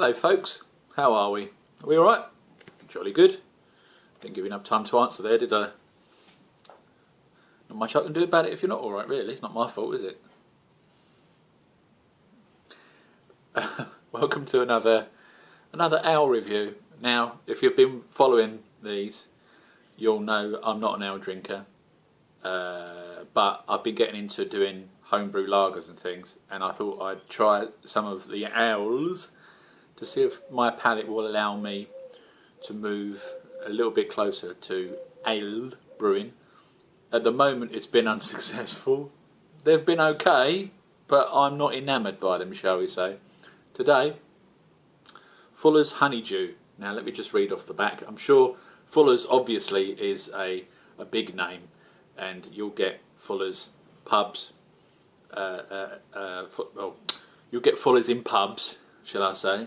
Hello folks, how are we? Are we alright? Jolly good. Didn't give you enough time to answer there, did I? Not much I can do about it if you're not alright, really. It's not my fault, is it? Welcome to another ale review. Now, if you've been following these, you'll know I'm not an ale drinker. But I've been getting into doing homebrew lagers and things, and I thought I'd try some of the ales to see if my palate will allow me to move a little bit closer to ale brewing. At the moment it's been unsuccessful. They've been okay, but I'm not enamoured by them, shall we say. Today, Fuller's Honeydew. Now let me just read off the back. I'm sure Fuller's obviously is a big name, and you'll get Fuller's pubs, you'll get Fuller's in pubs, shall I say.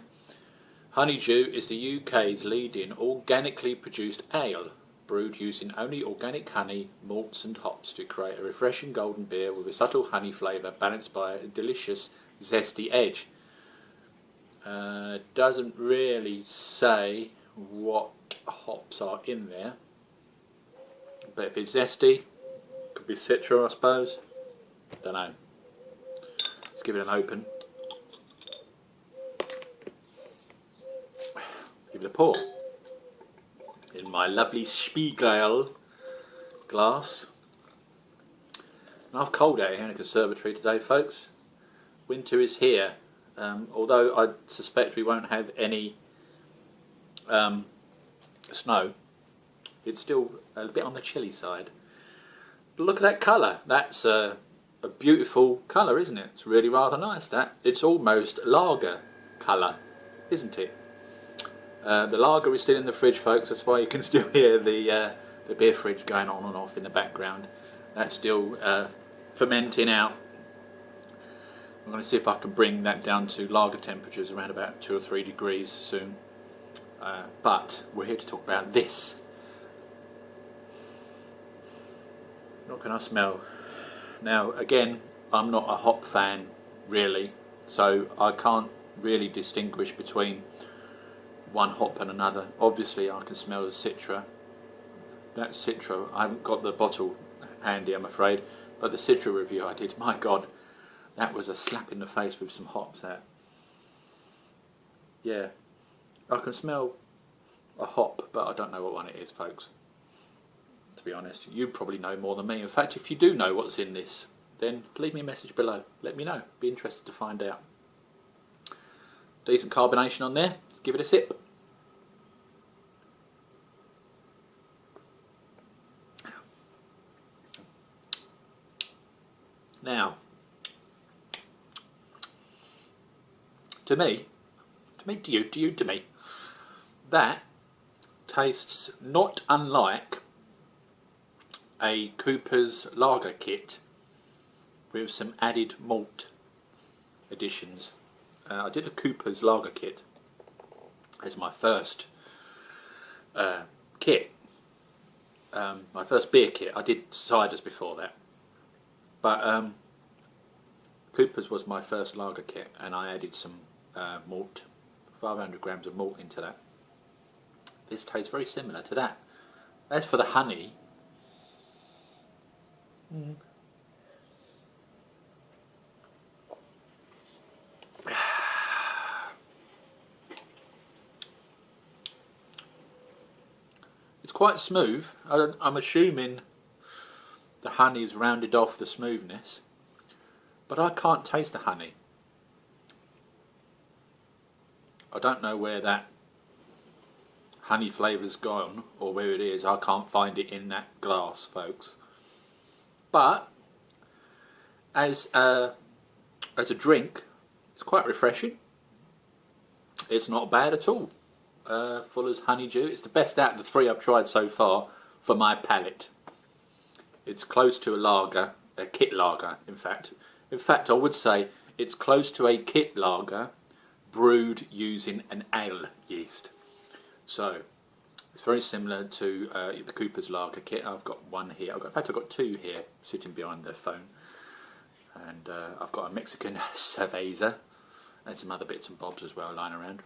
Honeydew is the UK's leading organically produced ale, brewed using only organic honey, malts and hops to create a refreshing golden beer with a subtle honey flavour balanced by a delicious zesty edge. Doesn't really say what hops are in there, but if it's zesty, could be Citra, I suppose. Don't know. Let's give it an open. Give it a pour. In my lovely Spiegel glass. I've cold out here in the conservatory today, folks. Winter is here. Although I suspect we won't have any snow, it's still a bit on the chilly side. But look at that colour. That's a beautiful colour, isn't it? It's really rather nice, that. It's almost lager colour, isn't it? The lager is still in the fridge, folks. That's why you can still hear the beer fridge going on and off in the background. That's still fermenting out. I'm going to see if I can bring that down to lager temperatures around about 2 or 3 degrees soon. But we're here to talk about this. What can I smell? Now, again, I'm not a hop fan, really, so I can't really distinguish between one hop and another. Obviously, I can smell the Citra. That Citra, I haven't got the bottle handy, I'm afraid, but the Citra review I did, my God, that was a slap in the face with some hops. That, yeah, I can smell a hop, but I don't know what one it is, folks. To be honest, you probably know more than me. In fact, if you do know what's in this, then leave me a message below. Let me know. Be interested to find out. Decent carbonation on there. Let's give it a sip. Now, to me, that tastes not unlike a Cooper's lager kit with some added malt additions. I did a Cooper's lager kit as my first kit, my first beer kit. I did ciders before that, but Cooper's was my first lager kit, and I added some malt, 500 grams of malt into that. This tastes very similar to that. As for the honey, it's quite smooth. I'm assuming the honey's rounded off the smoothness, but I can't taste the honey. I don't know where that honey flavour's gone, or where it is. I can't find it in that glass, folks. But as a drink, it's quite refreshing. It's not bad at all. Fuller's Honeydew. It's the best out of the 3 I've tried so far for my palate. It's close to a lager, a kit lager, in fact. In fact, I would say it's close to a kit lager brewed using an ale yeast. So it's very similar to the Cooper's lager kit. I've got one here. In fact, I've got 2 here sitting behind the phone. And I've got a Mexican cerveza and some other bits and bobs as well lying around.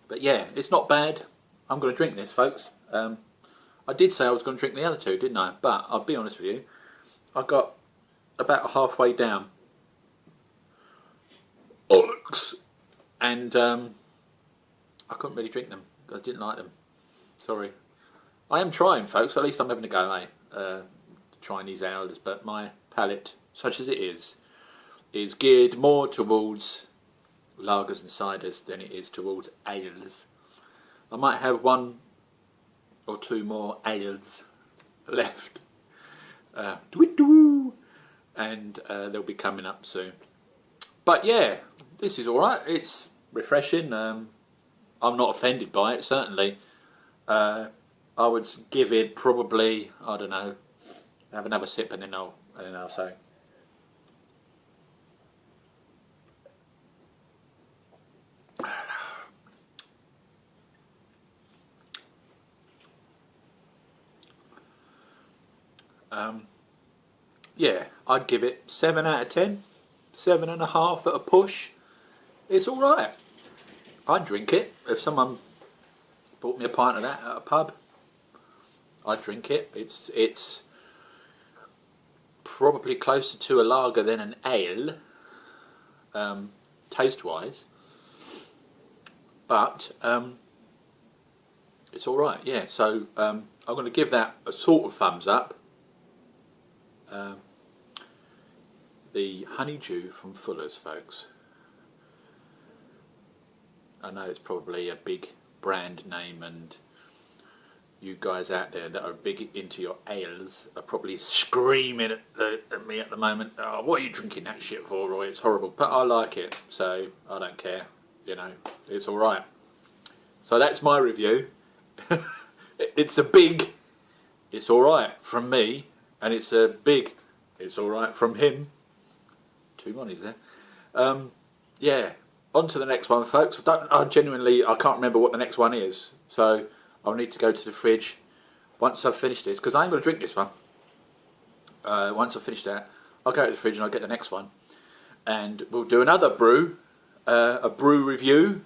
But yeah, it's not bad. I'm going to drink this, folks. I did say I was going to drink the other two, didn't I? But I'll be honest with you, I got about halfway down, and I couldn't really drink them because I didn't like them. Sorry. I am trying, folks. At least I'm having a go, trying these ales, but my palate, such as it is geared more towards lagers and ciders than it is towards ales. I might have one or two more ales left, and they'll be coming up soon. But yeah, this is alright. It's refreshing. I'm not offended by it, certainly. I would give it probably, I don't know, have another sip and then I'll say. Yeah, I'd give it 7 out of 10, 7.5 at a push. It's all right. I'd drink it if someone bought me a pint of that at a pub. I'd drink it. It's probably closer to a lager than an ale, taste-wise. But it's all right. Yeah. So I'm going to give that a sort of thumbs up. The honeydew from Fuller's, folks. I know it's probably a big brand name, and you guys out there that are big into your ales are probably screaming at me at the moment. Oh, what are you drinking that shit for, Roy? It's horrible. But I like it, so I don't care. You know, it's all right. So that's my review. It's all right from me, and it's a big, it's all right from him. 2 monies there. Yeah, on to the next one, folks. I can't remember what the next one is, so I'll need to go to the fridge once I've finished this, because I ain't going to drink this one. Once I've finished that, I'll go to the fridge and I'll get the next one, and we'll do another brew, a brew review.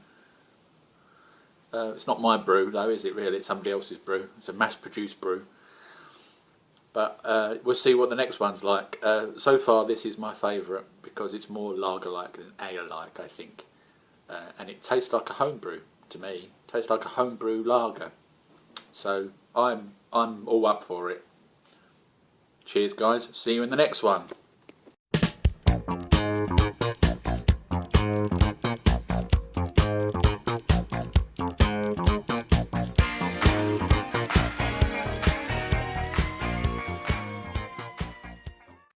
It's not my brew though, is it really? It's somebody else's brew. It's a mass-produced brew. But we'll see what the next one's like. So far, this is my favourite because it's more lager-like than ale-like, I think. And it tastes like a homebrew to me. It tastes like a homebrew lager. So I'm all up for it. Cheers, guys. See you in the next one.